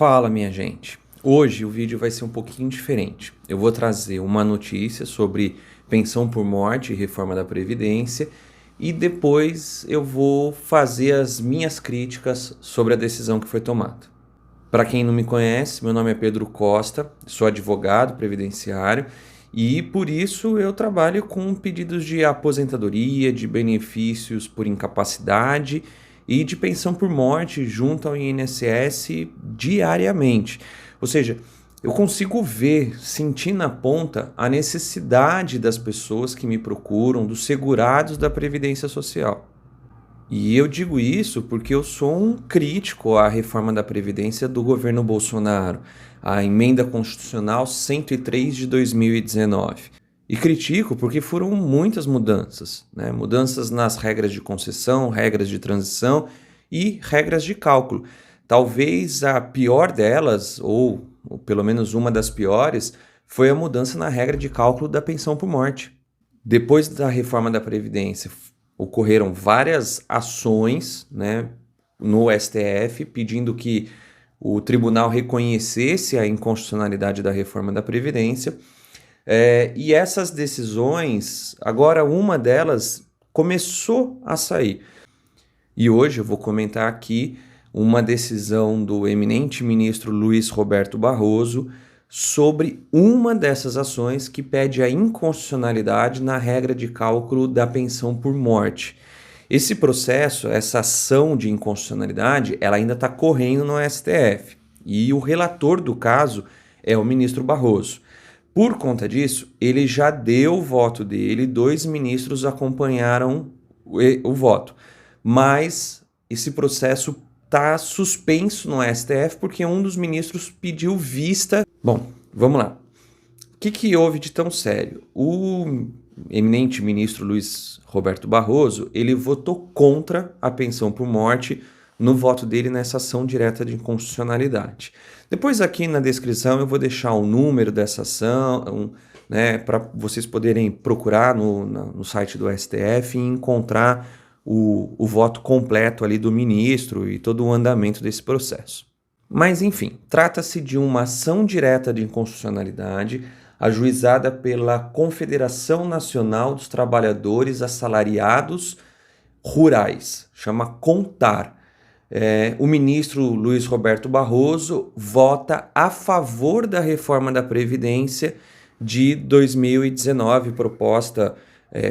Fala, minha gente. Hoje o vídeo vai ser um pouquinho diferente. Eu vou trazer uma notícia sobre pensão por morte e reforma da Previdência e depois eu vou fazer as minhas críticas sobre a decisão que foi tomada. Para quem não me conhece, meu nome é Pedro Costa, sou advogado previdenciário e por isso eu trabalho com pedidos de aposentadoria, de benefícios por incapacidade e de pensão por morte junto ao INSS diariamente. Ou seja, eu consigo ver, sentir na ponta a necessidade das pessoas que me procuram, dos segurados da Previdência Social. E eu digo isso porque eu sou um crítico à reforma da Previdência do governo Bolsonaro, a emenda constitucional 103 de 2019. E critico porque foram muitas mudanças, né? Mudanças nas regras de concessão, regras de transição e regras de cálculo. Talvez a pior delas, ou pelo menos uma das piores, foi a mudança na regra de cálculo da pensão por morte. Depois da reforma da Previdência, ocorreram várias ações, né, no STF pedindo que o tribunal reconhecesse a inconstitucionalidade da reforma da Previdência. E essas decisões, agora uma delas começou a sair. E hoje eu vou comentar aqui uma decisão do eminente ministro Luiz Roberto Barroso sobre uma dessas ações que pede a inconstitucionalidade na regra de cálculo da pensão por morte. Esse processo, essa ação de inconstitucionalidade, ela ainda está correndo no STF e o relator do caso é o ministro Barroso. Por conta disso, ele já deu o voto dele, 2 ministros acompanharam o voto, mas esse processo está suspenso no STF porque um dos ministros pediu vista. Bom, vamos lá. O que houve de tão sério? O eminente ministro Luiz Roberto Barroso, ele votou contra a pensão por morte no voto dele nessa ação direta de inconstitucionalidade. Depois aqui na descrição eu vou deixar o número dessa ação, né, para vocês poderem procurar no site do STF e encontrar o voto completo ali do ministro e todo o andamento desse processo. Mas enfim, trata-se de uma ação direta de inconstitucionalidade ajuizada pela Confederação Nacional dos Trabalhadores Assalariados Rurais, chama CONTAR. O ministro Luiz Roberto Barroso vota a favor da reforma da Previdência de 2019, proposta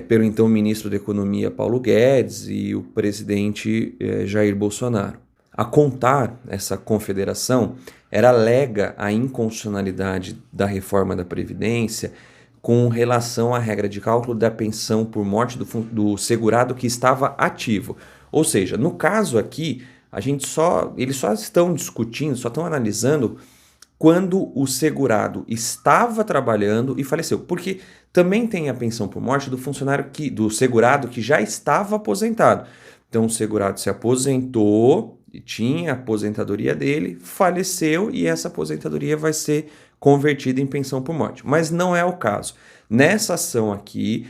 pelo então ministro da Economia Paulo Guedes e o presidente Jair Bolsonaro. A CONTAR, essa confederação, alega a inconstitucionalidade da reforma da Previdência com relação à regra de cálculo da pensão por morte do segurado que estava ativo. Ou seja, no caso aqui, eles só estão discutindo, só estão analisando quando o segurado estava trabalhando e faleceu, porque também tem a pensão por morte do segurado que já estava aposentado. Então o segurado se aposentou e tinha a aposentadoria dele, faleceu e essa aposentadoria vai ser convertida em pensão por morte. Mas não é o caso. Nessa ação aqui,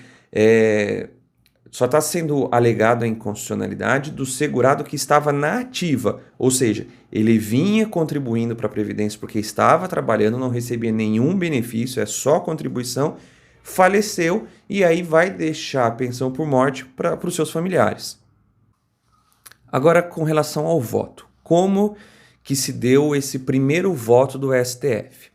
só está sendo alegado a inconstitucionalidade do segurado que estava na ativa, ou seja, ele vinha contribuindo para a Previdência porque estava trabalhando, não recebia nenhum benefício, é só contribuição, faleceu e aí vai deixar a pensão por morte para os seus familiares. Agora, com relação ao voto, como que se deu esse primeiro voto do STF?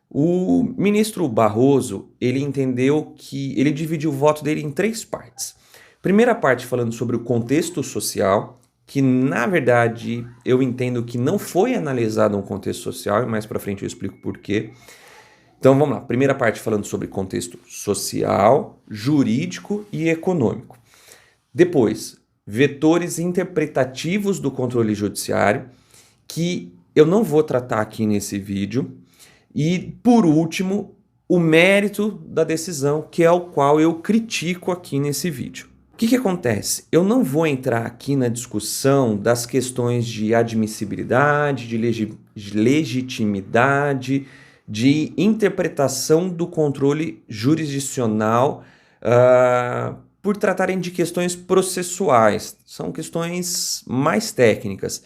O ministro Barroso, ele entendeu que ele dividiu o voto dele em 3 partes. Primeira parte falando sobre o contexto social, que na verdade eu entendo que não foi analisado um contexto social, e mais para frente eu explico por quê. Então vamos lá, primeira parte falando sobre contexto social, jurídico e econômico. Depois, vetores interpretativos do controle judiciário, que eu não vou tratar aqui nesse vídeo. E, por último, o mérito da decisão, que é o qual eu critico aqui nesse vídeo. O que acontece? Eu não vou entrar aqui na discussão das questões de admissibilidade, de legitimidade, de interpretação do controle jurisdicional, por tratarem de questões processuais, são questões mais técnicas.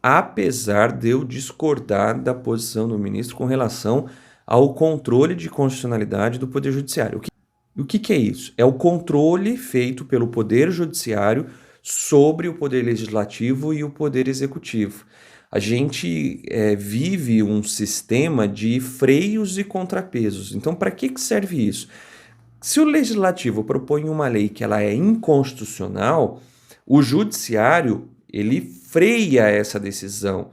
apesar de eu discordar da posição do ministro com relação ao controle de constitucionalidade do Poder Judiciário. O que é isso? É o controle feito pelo Poder Judiciário sobre o Poder Legislativo e o Poder Executivo. A gente vive um sistema de freios e contrapesos. Então, para que serve isso? Se o Legislativo propõe uma lei que ela é inconstitucional, o Judiciário ele freia essa decisão.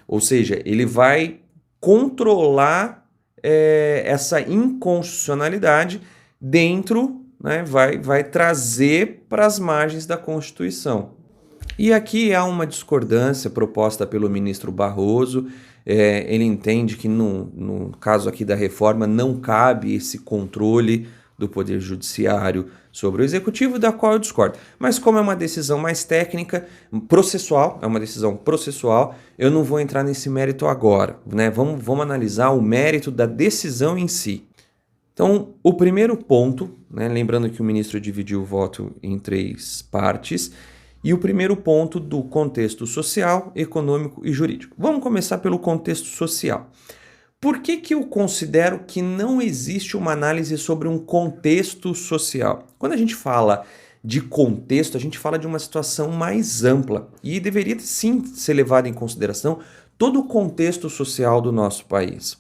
Ou seja, ele vai controlar essa inconstitucionalidade dentro, né, vai trazer para as margens da Constituição. E aqui há uma discordância proposta pelo ministro Barroso. Ele entende que no caso aqui da reforma não cabe esse controle do Poder Judiciário sobre o Executivo, da qual eu discordo. Mas como é uma decisão mais técnica, processual, é uma decisão processual, eu não vou entrar nesse mérito agora, né? Vamos analisar o mérito da decisão em si. Então, o primeiro ponto, né, lembrando que o ministro dividiu o voto em 3 partes, e o primeiro ponto do contexto social, econômico e jurídico. Vamos começar pelo contexto social. Por que eu considero que não existe uma análise sobre um contexto social? Quando a gente fala de contexto, a gente fala de uma situação mais ampla e deveria sim ser levado em consideração todo o contexto social do nosso país.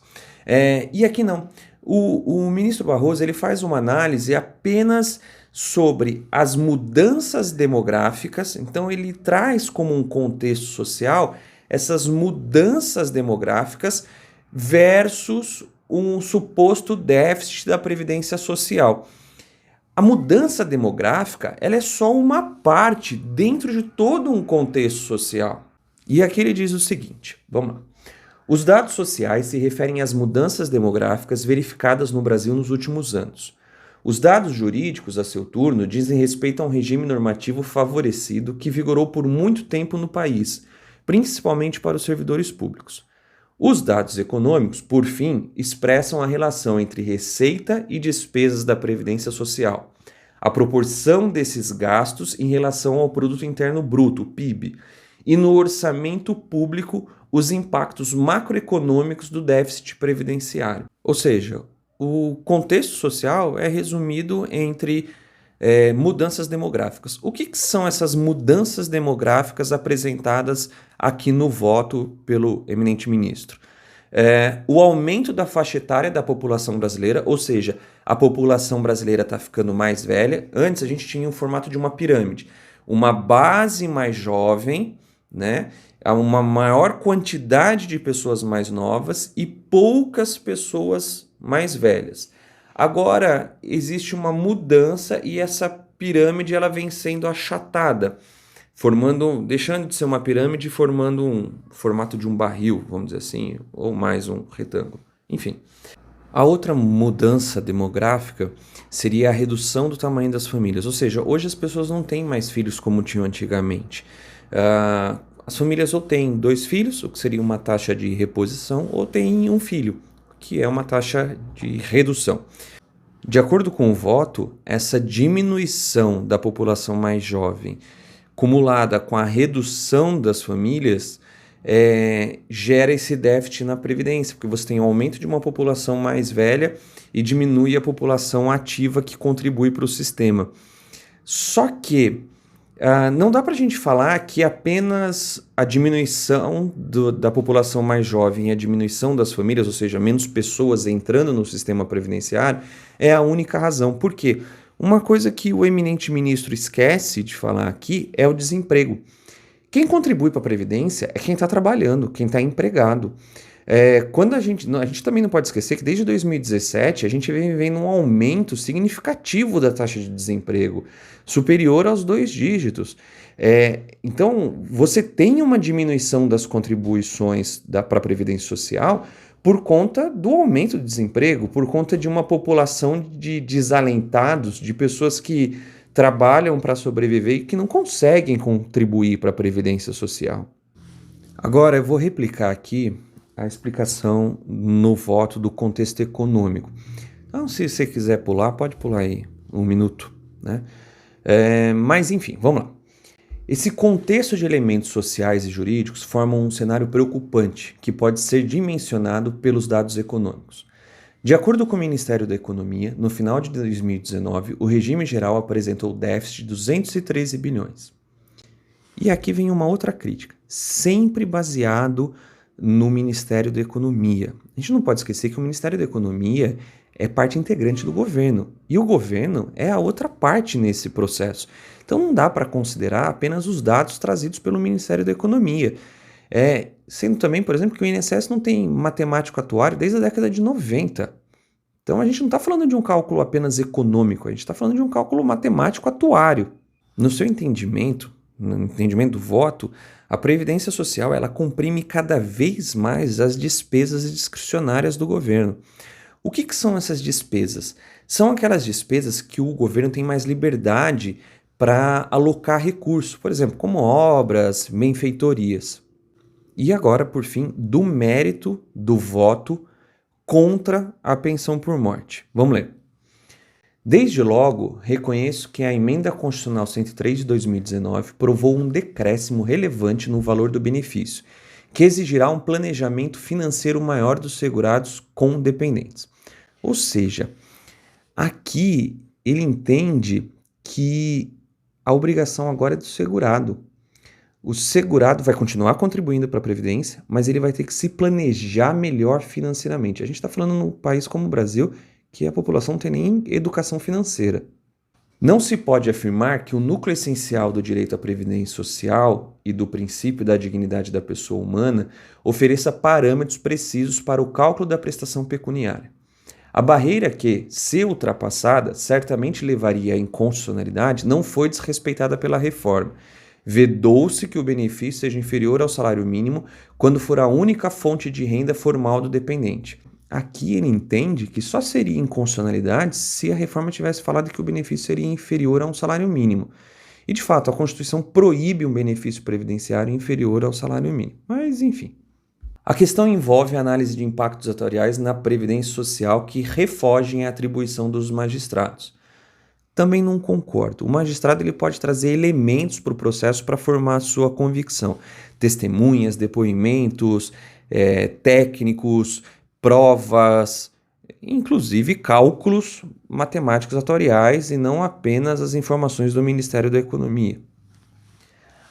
E aqui não. O ministro Barroso ele faz uma análise apenas sobre as mudanças demográficas, então ele traz como um contexto social essas mudanças demográficas versus um suposto déficit da Previdência Social. A mudança demográfica ela é só uma parte dentro de todo um contexto social. E aqui ele diz o seguinte, vamos lá. Os dados sociais se referem às mudanças demográficas verificadas no Brasil nos últimos anos. Os dados jurídicos, a seu turno, dizem respeito a um regime normativo favorecido que vigorou por muito tempo no país, principalmente para os servidores públicos. Os dados econômicos, por fim, expressam a relação entre receita e despesas da Previdência Social, a proporção desses gastos em relação ao Produto Interno Bruto, PIB, e no orçamento público os impactos macroeconômicos do déficit previdenciário. Ou seja, o contexto social é resumido entre mudanças demográficas. O que são essas mudanças demográficas apresentadas aqui no voto pelo eminente ministro? O aumento da faixa etária da população brasileira, ou seja, a população brasileira está ficando mais velha. Antes a gente tinha um formato de uma pirâmide, uma base mais jovem, né? Uma maior quantidade de pessoas mais novas e poucas pessoas mais velhas. Agora existe uma mudança e essa pirâmide ela vem sendo achatada, deixando de ser uma pirâmide, formando um formato de um barril, vamos dizer assim, ou mais um retângulo. Enfim. A outra mudança demográfica seria a redução do tamanho das famílias, ou seja, hoje as pessoas não têm mais filhos como tinham antigamente. As famílias ou têm 2 filhos, o que seria uma taxa de reposição, ou têm 1 filho, que é uma taxa de redução. De acordo com o voto, essa diminuição da população mais jovem, cumulada com a redução das famílias, gera esse déficit na Previdência, porque você tem um aumento de uma população mais velha e diminui a população ativa que contribui para o sistema. Só que não dá para a gente falar que apenas a diminuição da população mais jovem e a diminuição das famílias, ou seja, menos pessoas entrando no sistema previdenciário, é a única razão. Por quê? Uma coisa que o eminente ministro esquece de falar aqui é o desemprego. Quem contribui para a Previdência é quem está trabalhando, quem está empregado. Quando a gente também não pode esquecer que desde 2017 a gente vem vendo um aumento significativo da taxa de desemprego, superior aos 2 dígitos. Então, você tem uma diminuição das contribuições para a Previdência Social por conta do aumento do desemprego, por conta de uma população de desalentados, de pessoas que trabalham para sobreviver e que não conseguem contribuir para a Previdência Social. Agora, eu vou replicar aqui a explicação no voto do contexto econômico. Então, se você quiser pular, pode pular aí 1 minuto, né? Mas, enfim, vamos lá. Esse contexto de elementos sociais e jurídicos forma um cenário preocupante, que pode ser dimensionado pelos dados econômicos. De acordo com o Ministério da Economia, no final de 2019, o regime geral apresentou déficit de 213 bilhões. E aqui vem uma outra crítica, sempre baseado no Ministério da Economia. A gente não pode esquecer que o Ministério da Economia é parte integrante do governo, e o governo é a outra parte nesse processo. Então não dá para considerar apenas os dados trazidos pelo Ministério da Economia. Sendo também, por exemplo, que o INSS não tem matemático atuário desde a década de 90. Então a gente não está falando de um cálculo apenas econômico, a gente está falando de um cálculo matemático atuário. No seu entendimento, no entendimento do voto, a Previdência Social ela comprime cada vez mais as despesas discricionárias do governo. O que são essas despesas? São aquelas despesas que o governo tem mais liberdade para alocar recursos, por exemplo, como obras, benfeitorias. E agora, por fim, do mérito do voto contra a pensão por morte. Vamos ler. Desde logo, reconheço que a Emenda Constitucional 103 de 2019 provou um decréscimo relevante no valor do benefício, que exigirá um planejamento financeiro maior dos segurados com dependentes. Ou seja, aqui ele entende que a obrigação agora é do segurado. O segurado vai continuar contribuindo para a Previdência, mas ele vai ter que se planejar melhor financeiramente. A gente está falando num país como o Brasil, que a população não tem nem educação financeira. Não se pode afirmar que o núcleo essencial do direito à previdência social e do princípio da dignidade da pessoa humana ofereça parâmetros precisos para o cálculo da prestação pecuniária. A barreira que, se ultrapassada, certamente levaria à inconstitucionalidade, não foi desrespeitada pela reforma. Vedou-se que o benefício seja inferior ao salário mínimo quando for a única fonte de renda formal do dependente. Aqui ele entende que só seria inconstitucionalidade se a reforma tivesse falado que o benefício seria inferior a um salário mínimo. E, de fato, a Constituição proíbe um benefício previdenciário inferior ao salário mínimo. Mas, enfim. A questão envolve a análise de impactos atuariais na Previdência Social que refogem a atribuição dos magistrados. Também não concordo. O magistrado ele pode trazer elementos para o processo para formar a sua convicção. Testemunhas, depoimentos, técnicos, provas, inclusive cálculos matemáticos atuariais e não apenas as informações do Ministério da Economia.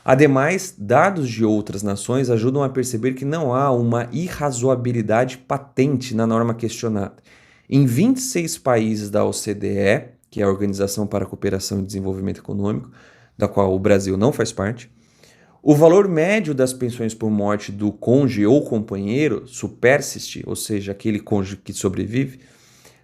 Ademais, dados de outras nações ajudam a perceber que não há uma irrazoabilidade patente na norma questionada. Em 26 países da OCDE, que é a Organização para a Cooperação e Desenvolvimento Econômico, da qual o Brasil não faz parte, o valor médio das pensões por morte do cônjuge ou companheiro, supersiste, ou seja, aquele cônjuge que sobrevive,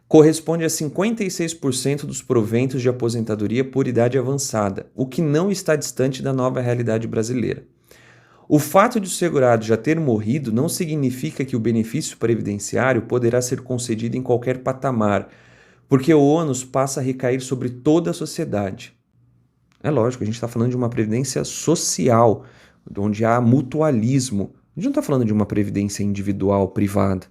corresponde a 56% dos proventos de aposentadoria por idade avançada, o que não está distante da nova realidade brasileira. O fato de o segurado já ter morrido não significa que o benefício previdenciário poderá ser concedido em qualquer patamar, porque o ônus passa a recair sobre toda a sociedade. É lógico, a gente está falando de uma previdência social, onde há mutualismo. A gente não está falando de uma previdência individual, privada.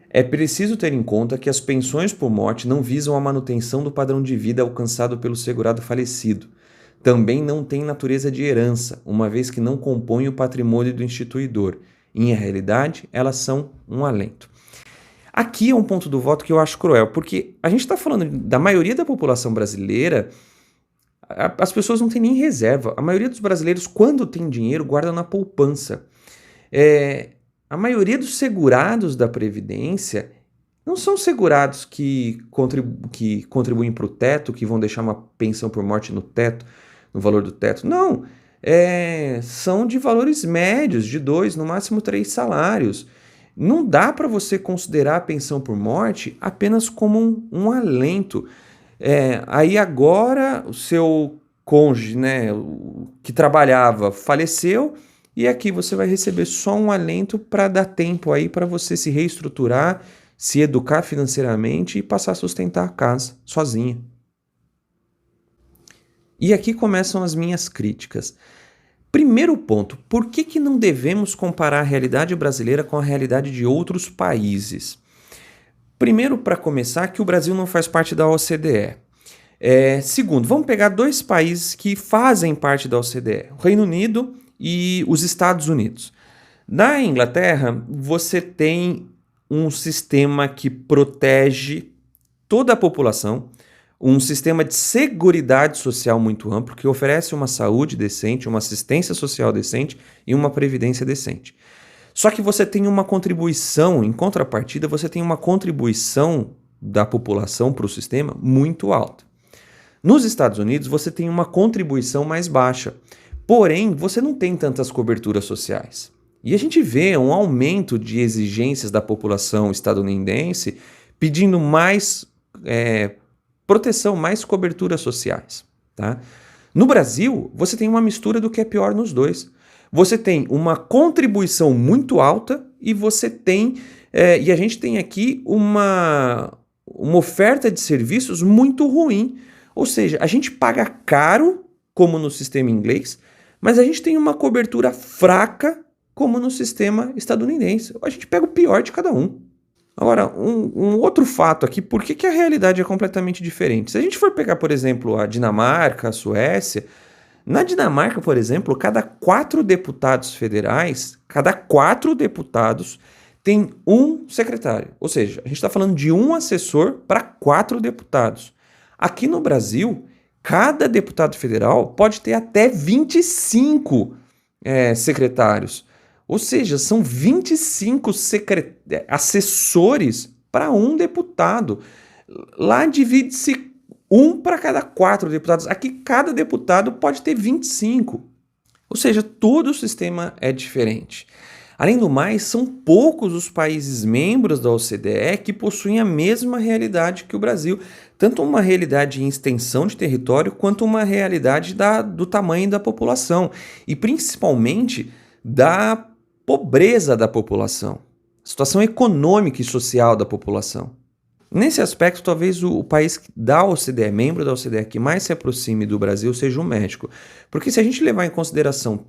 É preciso ter em conta que as pensões por morte não visam a manutenção do padrão de vida alcançado pelo segurado falecido. Também não têm natureza de herança, uma vez que não compõem o patrimônio do instituidor. Em realidade, elas são um alento. Aqui é um ponto do voto que eu acho cruel, porque a gente está falando da maioria da população brasileira, as pessoas não têm nem reserva. A maioria dos brasileiros, quando tem dinheiro, guarda na poupança. A maioria dos segurados da Previdência não são segurados que contribuem para o teto, que vão deixar uma pensão por morte no teto, no valor do teto. Não, são de valores médios, de 2, no máximo 3 salários. Não dá para você considerar a pensão por morte apenas como um alento. Aí agora o seu cônjuge, né, que trabalhava, faleceu, e aqui você vai receber só um alento para dar tempo aí para você se reestruturar, se educar financeiramente e passar a sustentar a casa sozinha. E aqui começam as minhas críticas. Primeiro ponto, por que não devemos comparar a realidade brasileira com a realidade de outros países? Primeiro, para começar, que o Brasil não faz parte da OCDE. Segundo, vamos pegar dois países que fazem parte da OCDE, o Reino Unido e os Estados Unidos. Na Inglaterra, você tem um sistema que protege toda a população, um sistema de seguridade social muito amplo, que oferece uma saúde decente, uma assistência social decente e uma previdência decente. Só que você tem uma contribuição, em contrapartida, você tem uma contribuição da população para o sistema muito alta. Nos Estados Unidos, você tem uma contribuição mais baixa, porém, você não tem tantas coberturas sociais. E a gente vê um aumento de exigências da população estadunidense pedindo mais proteção, mais coberturas sociais. Tá? No Brasil, você tem uma mistura do que é pior nos dois. Você tem uma contribuição muito alta e você tem, e a gente tem aqui uma oferta de serviços muito ruim. Ou seja, a gente paga caro, como no sistema inglês, mas a gente tem uma cobertura fraca, como no sistema estadunidense. A gente pega o pior de cada um. Agora, um outro fato aqui, por que a realidade é completamente diferente? Se a gente for pegar, por exemplo, a Dinamarca, a Suécia, na Dinamarca, por exemplo, cada 4 deputados federais, cada 4 deputados tem um secretário. Ou seja, a gente está falando de um assessor para 4 deputados. Aqui no Brasil, cada deputado federal pode ter até 25 secretários. Ou seja, são 25 assessores para um deputado. Lá divide-se um para cada 4 deputados. Aqui cada deputado pode ter 25. Ou seja, todo o sistema é diferente. Além do mais, são poucos os países membros da OCDE que possuem a mesma realidade que o Brasil. Tanto uma realidade em extensão de território, quanto uma realidade do tamanho da população. E principalmente da pobreza da população, situação econômica e social da população. Nesse aspecto, talvez o país da OCDE, membro da OCDE, que mais se aproxime do Brasil seja o México. Porque se a gente levar em consideração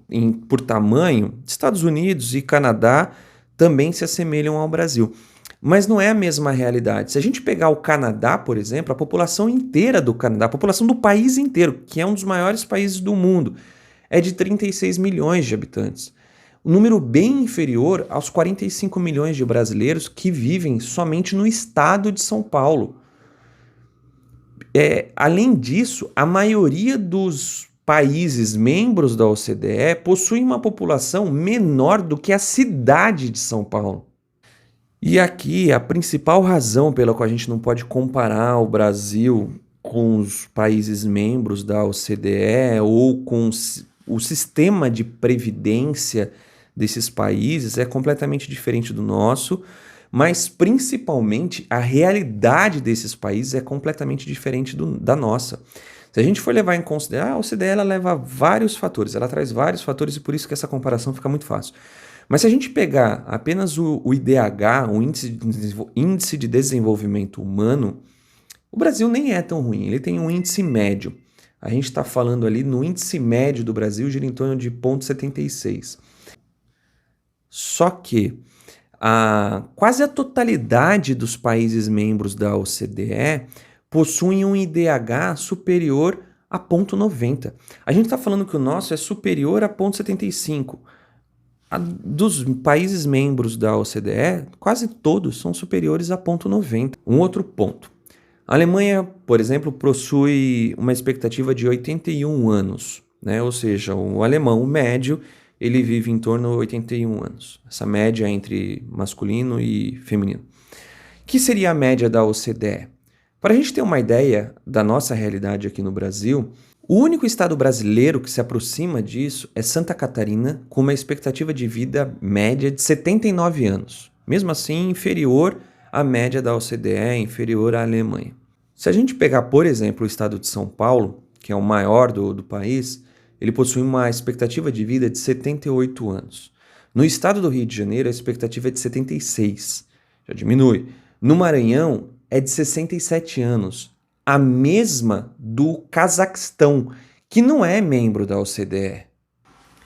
por tamanho, Estados Unidos e Canadá também se assemelham ao Brasil. Mas não é a mesma realidade. Se a gente pegar o Canadá, por exemplo, a população inteira do Canadá, a população do país inteiro, que é um dos maiores países do mundo, é de 36 milhões de habitantes. Um número bem inferior aos 45 milhões de brasileiros que vivem somente no estado de São Paulo. Além disso, a maioria dos países membros da OCDE possui uma população menor do que a cidade de São Paulo. E aqui, a principal razão pela qual a gente não pode comparar o Brasil com os países membros da OCDE ou com o sistema de previdência desses países é completamente diferente do nosso, mas principalmente a realidade desses países é completamente diferente da nossa. Se a gente for levar em consideração, a OCDE ela leva vários fatores, ela traz vários fatores e por isso que essa comparação fica muito fácil. Mas se a gente pegar apenas o IDH, o Índice de Desenvolvimento Humano, o Brasil nem é tão ruim, ele tem um índice médio. A gente está falando ali no índice médio do Brasil, gira em torno de 0,76. Só que quase a totalidade dos países membros da OCDE possuem um IDH superior a 0,90. A gente está falando que o nosso é superior a 0,75. Dos países membros da OCDE, quase todos são superiores a 0,90. Um outro ponto. A Alemanha, por exemplo, possui uma expectativa de 81 anos, né? Ou seja, o alemão médio ele vive em torno de 81 anos. Essa média entre masculino e feminino. Que seria a média da OCDE? Para a gente ter uma ideia da nossa realidade aqui no Brasil, o único estado brasileiro que se aproxima disso é Santa Catarina, com uma expectativa de vida média de 79 anos. Mesmo assim, inferior à média da OCDE, inferior à Alemanha. Se a gente pegar, por exemplo, o estado de São Paulo, que é o maior do país, ele possui uma expectativa de vida de 78 anos. No estado do Rio de Janeiro, a expectativa é de 76, já diminui. No Maranhão, é de 67 anos, a mesma do Cazaquistão, que não é membro da OCDE.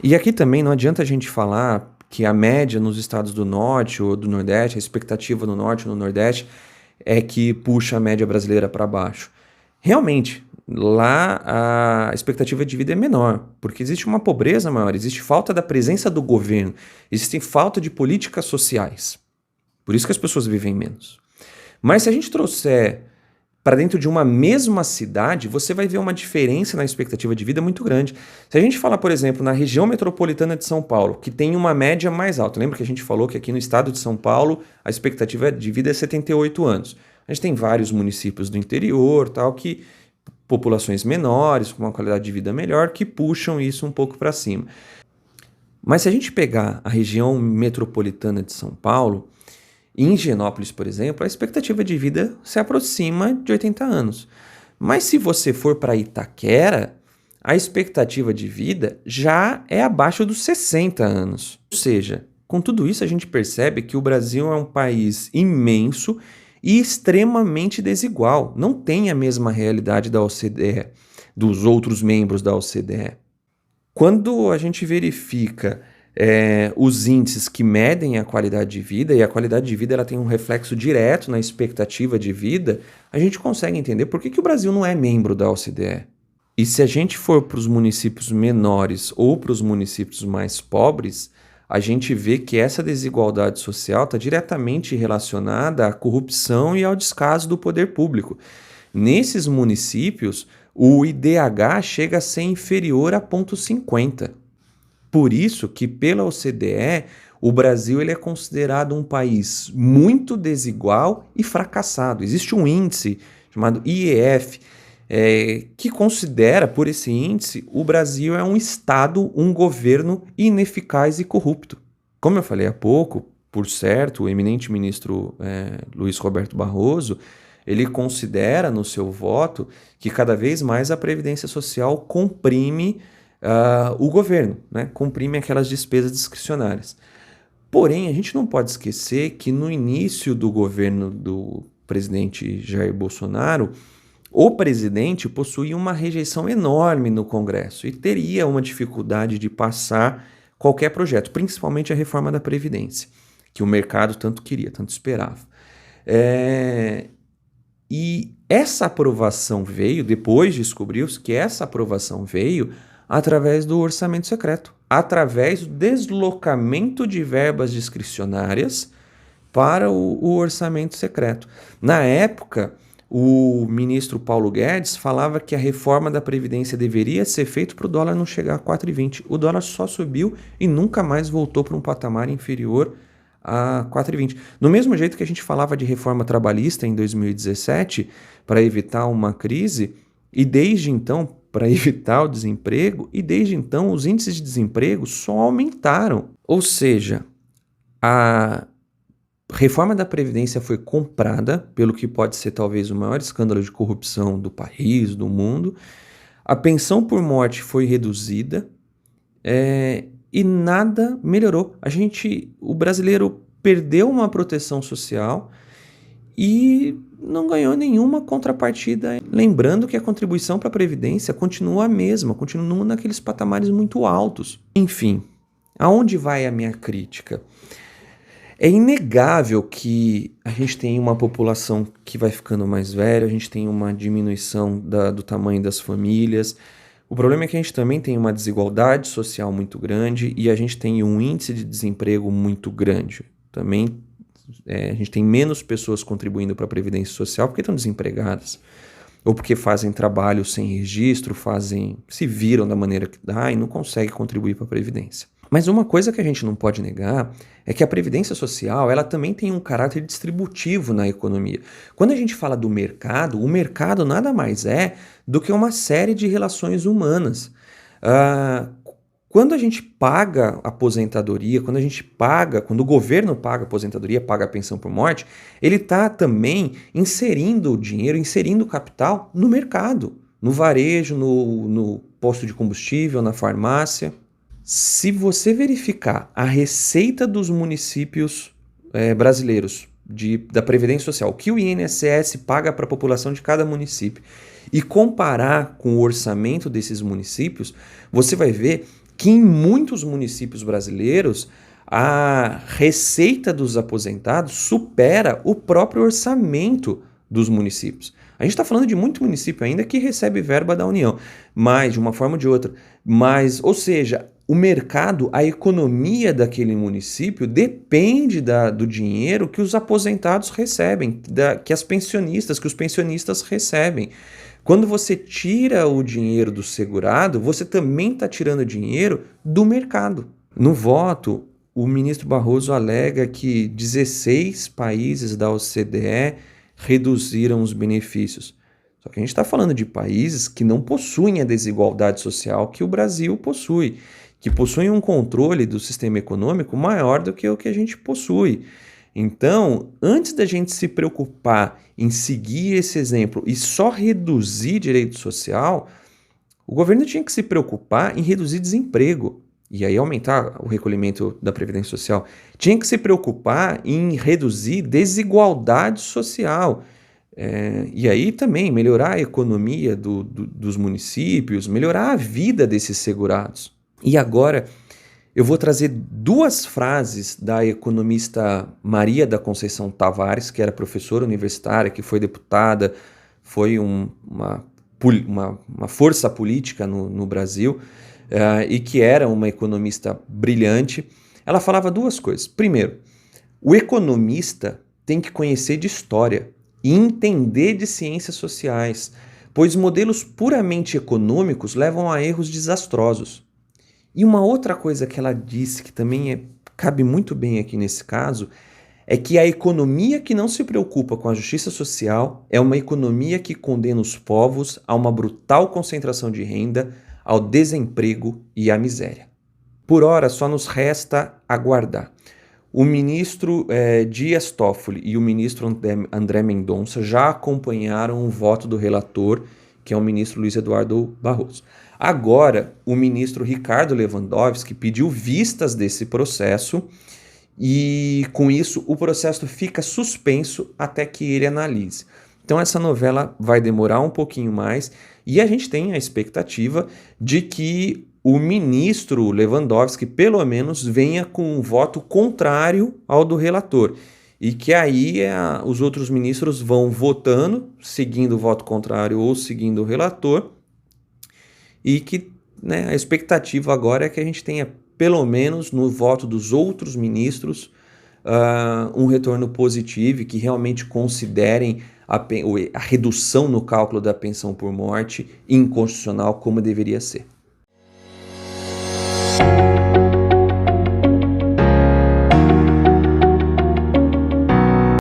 E aqui também não adianta a gente falar que a média nos estados do Norte ou do Nordeste, a expectativa no Norte ou no Nordeste, é que puxa a média brasileira para baixo. Realmente, lá a expectativa de vida é menor, porque existe uma pobreza maior, existe falta da presença do governo, existe falta de políticas sociais. Por isso que as pessoas vivem menos. Mas se a gente trouxer para dentro de uma mesma cidade, você vai ver uma diferença na expectativa de vida muito grande. Se a gente falar, por exemplo, na região metropolitana de São Paulo, que tem uma média mais alta, lembra que a gente falou que aqui no estado de São Paulo a expectativa de vida é 78 anos. A gente tem vários municípios do interior, tal, que populações menores, com uma qualidade de vida melhor, que puxam isso um pouco para cima. Mas se a gente pegar a região metropolitana de São Paulo, em Higienópolis, por exemplo, a expectativa de vida se aproxima de 80 anos. Mas se você for para Itaquera, a expectativa de vida já é abaixo dos 60 anos. Ou seja, com tudo isso a gente percebe que o Brasil é um país imenso e extremamente desigual. Não tem a mesma realidade da OCDE, dos outros membros da OCDE. Quando a gente verifica os índices que medem a qualidade de vida, e a qualidade de vida ela tem um reflexo direto na expectativa de vida, a gente consegue entender por que o Brasil não é membro da OCDE. E se a gente for para os municípios menores ou para os municípios mais pobres, a gente vê que essa desigualdade social está diretamente relacionada à corrupção e ao descaso do poder público. Nesses municípios, o IDH chega a ser inferior a 0,50. Por isso que, pela OCDE, o Brasil ele é considerado um país muito desigual e fracassado. Existe um índice chamado IEF, que considera, por esse índice, o Brasil é um Estado, um governo ineficaz e corrupto. Como eu falei há pouco, por certo, o eminente ministro Luiz Roberto Barroso, ele considera no seu voto que cada vez mais a Previdência Social comprime o governo, né? Comprime aquelas despesas discricionárias. Porém, a gente não pode esquecer que no início do governo do presidente Jair Bolsonaro, o presidente possuía uma rejeição enorme no Congresso e teria uma dificuldade de passar qualquer projeto, principalmente a reforma da Previdência, que o mercado tanto queria, tanto esperava. E essa aprovação veio, depois descobriu-se que essa aprovação veio através do orçamento secreto, através do deslocamento de verbas discricionárias para o orçamento secreto. Na época, o ministro Paulo Guedes falava que a reforma da Previdência deveria ser feita para o dólar não chegar a 4,20. O dólar só subiu e nunca mais voltou para um patamar inferior a 4,20. Do mesmo jeito que a gente falava de reforma trabalhista em 2017 para evitar uma crise, e desde então para evitar o desemprego, e desde então os índices de desemprego só aumentaram. Ou seja, a reforma da Previdência foi comprada pelo que pode ser talvez o maior escândalo de corrupção do país, do mundo. A pensão por morte foi reduzida e nada melhorou. O brasileiro perdeu uma proteção social e não ganhou nenhuma contrapartida. Lembrando que a contribuição para a Previdência continua a mesma, continua naqueles patamares muito altos. Enfim, aonde vai a minha crítica? É inegável que a gente tem uma população que vai ficando mais velha, a gente tem uma diminuição do tamanho das famílias. O problema é que a gente também tem uma desigualdade social muito grande e a gente tem um índice de desemprego muito grande. Também a gente tem menos pessoas contribuindo para a Previdência Social porque estão desempregadas, ou porque fazem trabalho sem registro, se viram da maneira que dá e não conseguem contribuir para a Previdência. Mas uma coisa que a gente não pode negar é que a Previdência Social ela também tem um caráter distributivo na economia. Quando a gente fala do mercado, o mercado nada mais é do que uma série de relações humanas. Quando a gente paga aposentadoria, quando o governo paga aposentadoria, paga a pensão por morte, ele está também inserindo o dinheiro, inserindo o capital no mercado, no varejo, no posto de combustível, na farmácia. Se você verificar a receita dos municípios brasileiros da Previdência Social, o que o INSS paga para a população de cada município, e comparar com o orçamento desses municípios, você vai ver que em muitos municípios brasileiros a receita dos aposentados supera o próprio orçamento dos municípios. A gente está falando de muito município ainda que recebe verba da União, mas de uma forma ou de outra. Mas, ou seja, o mercado, a economia daquele município depende do dinheiro que os aposentados recebem, que os pensionistas recebem. Quando você tira o dinheiro do segurado, você também está tirando dinheiro do mercado. No voto, o ministro Barroso alega que 16 países da OCDE reduziram os benefícios. Só que a gente está falando de países que não possuem a desigualdade social que o Brasil possui, que possuem um controle do sistema econômico maior do que o que a gente possui. Então, antes da gente se preocupar em seguir esse exemplo e só reduzir direito social, o governo tinha que se preocupar em reduzir desemprego e aí aumentar o recolhimento da Previdência Social. Tinha que se preocupar em reduzir desigualdade social. E aí também melhorar a economia dos municípios, melhorar a vida desses segurados. E agora eu vou trazer duas frases da economista Maria da Conceição Tavares, que era professora universitária, que foi deputada, foi uma força política no Brasil, e que era uma economista brilhante. Ela falava duas coisas. Primeiro, o economista tem que conhecer de história e entender de ciências sociais, pois modelos puramente econômicos levam a erros desastrosos. E uma outra coisa que ela disse, que também cabe muito bem aqui nesse caso, é que a economia que não se preocupa com a justiça social é uma economia que condena os povos a uma brutal concentração de renda, ao desemprego e à miséria. Por ora, só nos resta aguardar. O ministro Dias Toffoli e o ministro André Mendonça já acompanharam o voto do relator, que é o ministro Luiz Eduardo Barroso. Agora, o ministro Ricardo Lewandowski pediu vistas desse processo e, com isso, o processo fica suspenso até que ele analise. Então, essa novela vai demorar um pouquinho mais e a gente tem a expectativa de que o ministro Lewandowski, pelo menos, venha com um voto contrário ao do relator. E que aí os outros ministros vão votando, seguindo o voto contrário ou seguindo o relator. E que a expectativa agora é que a gente tenha, pelo menos no voto dos outros ministros, um retorno positivo e que realmente considerem a redução no cálculo da pensão por morte inconstitucional como deveria ser.